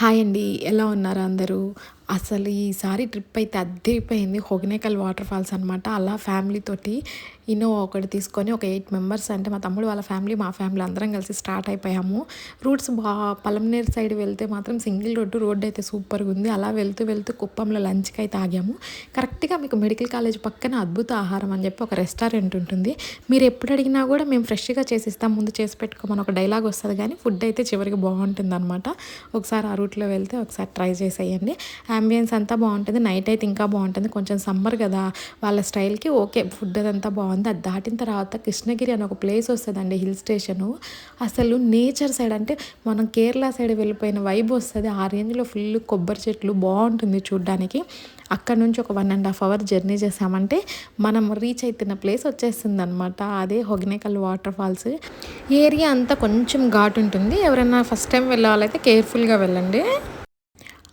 Hi అండి. ఎలా ఉన్నారు అందరూ? అసలు ఈసారి ట్రిప్ అయితే అద్దరిపోయింది. హొగెనకల్ వాటర్ ఫాల్స్ అనమాట. అలా ఫ్యామిలీతోటి ఇన్నోవా ఒకటి తీసుకొని ఒక 8 మెంబర్స్ అంటే మా తమ్ముడు వాళ్ళ ఫ్యామిలీ, మా ఫ్యామిలీ అందరం కలిసి స్టార్ట్ అయిపోయాము. రూట్స్ పలమనేరు సైడ్ వెళ్తే మాత్రం సింగిల్ రోడ్డు అయితే సూపర్‌గా ఉంది. అలా వెళ్తూ వెళ్తూ కుప్పంలో లంచ్‌కి అయితే ఆగాము. కరెక్ట్‌గా మీకు మెడికల్ కాలేజ్ పక్కన అద్భుత ఆహారం అని చెప్పి ఒక రెస్టారెంట్ ఉంటుంది. మీరు ఎప్పుడు అడిగినా కూడా మేము ఫ్రెష్‌గా చేసిస్తాం, ముందు చేసి పెట్టుకోమని ఒక డైలాగ్ వస్తది కానీ ఫుడ్ అయితే చివరికి బాగుంటుందన్నమాట. ఒకసారి ఆ రూట్‌లో వెళ్తే ఒకసారి ట్రై చేసేయండి. అంబియన్స్ అంతా బాగుంటుంది. నైట్ అయితే ఇంకా బాగుంటుంది. కొంచెం సమ్మర్ కదా, వాళ్ళ స్టైల్‌కి ఓకే ఫుడ్ అదంతా బాగుంది. అది దాటిన తర్వాత కృష్ణగిరి అని ఒక ప్లేస్ వస్తుందండి, హిల్ స్టేషను. అసలు నేచర్ సైడ్ అంటే మనం కేరళ సైడ్ వెళ్ళిపోయిన వైబ్ వస్తుంది. ఆ రేంజ్లో ఫుల్ కొబ్బరి చెట్లు బాగుంటుంది చూడ్డానికి. అక్కడ నుంచి ఒక 1.5 అవర్ జర్నీ చేసామంటే మనం రీచ్ అవుతున్న ప్లేస్ వచ్చేస్తుంది అనమాట. అదే హొగెనకల్ వాటర్ ఫాల్స్. ఏరియా అంతా కొంచెం ఘాటు ఉంటుంది. ఎవరైనా ఫస్ట్ టైం వెళ్ళే వాళ్ళైతే కేర్ఫుల్గా వెళ్ళండి.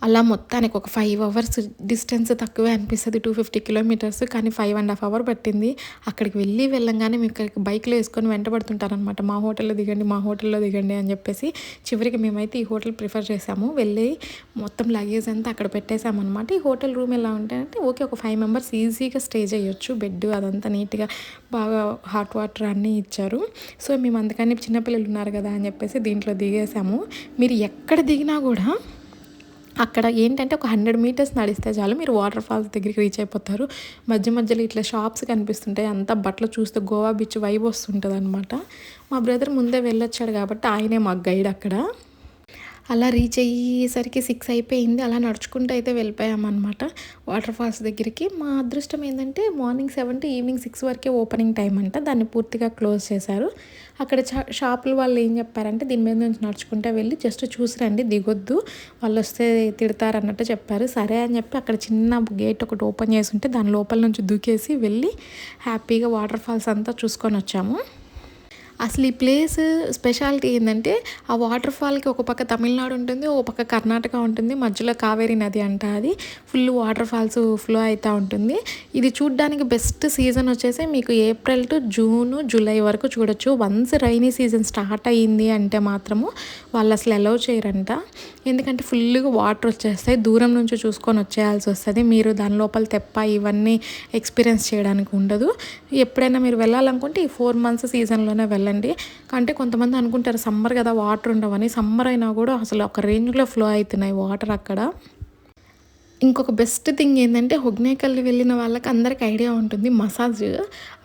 అలా మొత్తానికి ఒక 5 అవర్స్ డిస్టెన్స్ తక్కువే అనిపిస్తుంది, 250 కిలోమీటర్స్, కానీ 5.5 అవర్ పట్టింది. అక్కడికి వెళ్ళంగానే మీకు బైక్లో వేసుకొని వెంటబడుతుంటారనమాట. మా హోటల్లో దిగండి అని చెప్పేసి. చివరికి మేమైతే ఈ హోటల్ ప్రిఫర్ చేసాము. వెళ్ళి మొత్తం లగేజ్ అంతా అక్కడ పెట్టేసామన్నమాట. ఈ హోటల్ రూమ్ ఎలా ఉంటాయంటే ఓకే, ఒక 5 మెంబర్స్ ఈజీగా స్టే చేయొచ్చు. బెడ్ అదంతా నీట్గా బాగా హాట్ వాటర్ అన్నీ ఇచ్చారు. సో మేము అందుకని చిన్నపిల్లలు ఉన్నారు కదా అని చెప్పేసి దీంట్లో దిగేసాము. మీరు ఎక్కడ దిగినా కూడా అక్కడ ఏంటంటే ఒక 100 మీటర్స్ నడిస్తే చాలు మీరు వాటర్ ఫాల్స్ దగ్గరికి రీచ్ అయిపోతారు. మధ్యలో ఇట్లా షాప్స్ కనిపిస్తుంటాయి. అంతా బట్టలు చూస్తే గోవా బీచ్ వైబ్ వస్తుంటుంది అనమాట. మా బ్రదర్ ముందే వెళ్ళొచ్చాడు కాబట్టి ఆయనే మాకు గైడ్ అక్కడ. అలా రీచ్ అయ్యేసరికి 6 అయిపోయింది. అలా నడుచుకుంటూ అయితే వెళ్ళిపోయామన్నమాట వాటర్ ఫాల్స్ దగ్గరికి. మా అదృష్టం ఏంటంటే మార్నింగ్ 7 to ఈవినింగ్ 6 వరకే ఓపెనింగ్ టైం అంట. దాన్ని పూర్తిగా క్లోజ్ చేశారు. అక్కడ షాపుల వాళ్ళు ఏం చెప్పారంటే దీని మీద నుంచి నడుచుకుంటూ వెళ్ళి జస్ట్ చూసి రండి, దిగొద్దు, వాళ్ళు వస్తే తిడతారు అన్నట్టు చెప్పారు. సరే అని చెప్పి అక్కడ చిన్న గేట్ ఒకటి ఓపెన్ చేసి ఉంటే దాని లోపల నుంచి దూకేసి వెళ్ళి హ్యాపీగా వాటర్ ఫాల్స్ అంతా చూసుకొని వచ్చాము. అసలు ఈ ప్లేస్ స్పెషాలిటీ ఏంటంటే ఆ వాటర్ ఫాల్కి ఒక పక్క తమిళనాడు ఉంటుంది, ఒక పక్క కర్ణాటక ఉంటుంది, మధ్యలో కావేరీ నది అంట. అది ఫుల్ వాటర్ ఫాల్స్ ఫ్లో అవుతూ ఉంటుంది. ఇది చూడ్డానికి బెస్ట్ సీజన్ వచ్చేసి మీకు ఏప్రిల్ టు జూలై వరకు చూడొచ్చు. వన్స్ రైనీ సీజన్ స్టార్ట్ అయ్యింది అంటే మాత్రము వాళ్ళు అసలు అలౌ చేయరంట. ఎందుకంటే ఫుల్గా వాటర్ వచ్చేస్తాయి, దూరం నుంచి చూసుకొని వచ్చేయాల్సి వస్తుంది. మీరు దాని లోపల తెప్ప ఇవన్నీ ఎక్స్పీరియన్స్ చేయడానికి ఉండదు. ఎప్పుడైనా మీరు వెళ్ళాలనుకుంటే ఈ 4 months సీజన్లోనే వెళ్ళండి. అంటే కొంతమంది అనుకుంటారు సమ్మర్ కదా వాటర్ ఉండవని. సమ్మర్ అయినా కూడా అసలు ఒక రేంజ్లో ఫ్లో అవుతున్నాయి వాటర్ అక్కడ. ఇంకొక బెస్ట్ థింగ్ ఏంటంటే హొగెనకల్ వెళ్ళిన వాళ్ళకి అందరికి ఐడియా ఉంటుంది మసాజ్.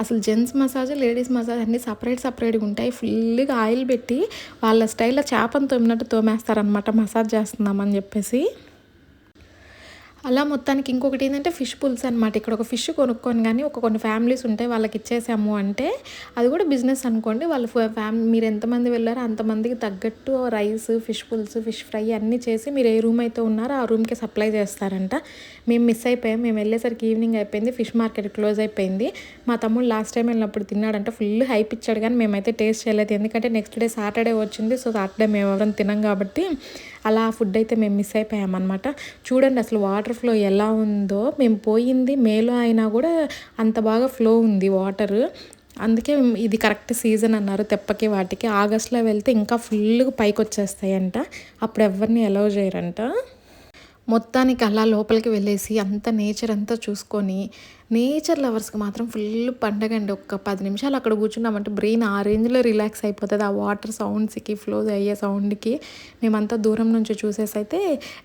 అసలు జెంట్స్ మసాజ్, లేడీస్ మసాజ్ అన్నీ సపరేట్గా ఉంటాయి. ఫుల్గా ఆయిల్ పెట్టి వాళ్ళ స్టైల్లో చేపను తోమినట్టు తోమేస్తారనమాట, మసాజ్ చేస్తున్నామని చెప్పేసి. అలా మొత్తానికి ఇంకొకటి ఏంటంటే ఫిష్ పుల్స్ అనమాట. ఇక్కడ ఒక ఫిష్ కొనుక్కొని కానీ కొన్ని ఫ్యామిలీస్ ఉంటాయి వాళ్ళకి ఇచ్చేసాము అంటే అది కూడా బిజినెస్ అనుకోండి. వాళ్ళ మీరు ఎంతమంది వెళ్ళారో అంతమందికి తగ్గట్టు రైస్, ఫిష్ పుల్స్, ఫిష్ ఫ్రై అన్నీ చేసి మీరు ఏ రూమ్ అయితే ఉన్నారో ఆ రూమ్కి సప్లై చేస్తారంట. మేము మిస్ అయిపోయాం. మేము వెళ్ళేసరికి ఈవినింగ్ అయిపోయింది, ఫిష్ మార్కెట్ క్లోజ్ అయిపోయింది. మా తమ్ముడు లాస్ట్ టైం వెళ్ళినప్పుడు తిన్నాడంటే ఫుల్ హైప్ ఇచ్చాడు, కానీ మేమైతే టేస్ట్ చేయలేదు. ఎందుకంటే నెక్స్ట్ డే సాటర్డే వచ్చింది. సో సాటర్డే మేము ఎవరైనా తినాం కాబట్టి అలా ఫుడ్ అయితే మేము మిస్ అయిపోయామన్నమాట. చూడండి అసలు వాటర్ ఫ్లో ఎలా ఉందో. మేము పోయింది మేలో అయినా కూడా అంత బాగా ఫ్లో ఉంది వాటర్. అందుకే ఇది కరెక్ట్ సీజన్ అన్నారు తెప్పకి వాటికి. ఆగస్ట్లో వెళ్తే ఇంకా ఫుల్గా పైకి వచ్చేస్తాయంట, అప్పుడు ఎవరిని అలౌ చేయరంట. మొత్తానికి అలా లోపలికి వెళ్ళేసి అంత నేచర్ అంతా చూసుకొని, నేచర్ లవర్స్కి మాత్రం ఫుల్ పండగ అండి. ఒక్క 10 నిమిషాలు అక్కడ కూర్చున్నామంటే బ్రెయిన్ ఆ రేంజ్లో రిలాక్స్ అయిపోతుంది. ఆ వాటర్ సౌండ్స్కి, ఫ్లో అయ్యే సౌండ్కి. మేమంతా దూరం నుంచి చూసేసి అయితే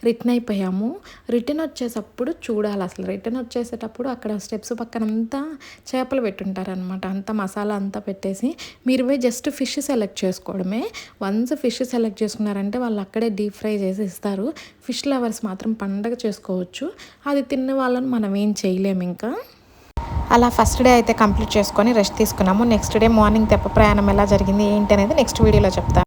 రిటర్న్ అయిపోయాము. రిటర్న్ వచ్చేటప్పుడు చూడాలి, అసలు రిటర్న్ వచ్చేసేటప్పుడు అక్కడ స్టెప్స్ పక్కనంతా చేపలు పెట్టుంటారనమాట. అంతా మసాలా అంతా పెట్టేసి మీరు పోయి జస్ట్ ఫిష్ సెలెక్ట్ చేసుకోవడమే. వన్స్ ఫిష్ సెలెక్ట్ చేసుకున్నారంటే వాళ్ళు అక్కడే డీప్ ఫ్రై చేసి ఇస్తారు. ఫిష్ లవర్స్ మాత్రం పండగ చేసుకోవచ్చు. అది తిన్న వాళ్ళని మనం ఏం చేయలేము ఇంకా. అలా ఫస్ట్ డే అయితే కంప్లీట్ చేసుకొని రెస్ట్ తీసుకున్నాము. నెక్స్ట్ డే మార్నింగ్ తెప్ప ప్రయాణం ఎలా జరిగింది ఏంటి అనేది నెక్స్ట్ వీడియోలో చెప్తాను.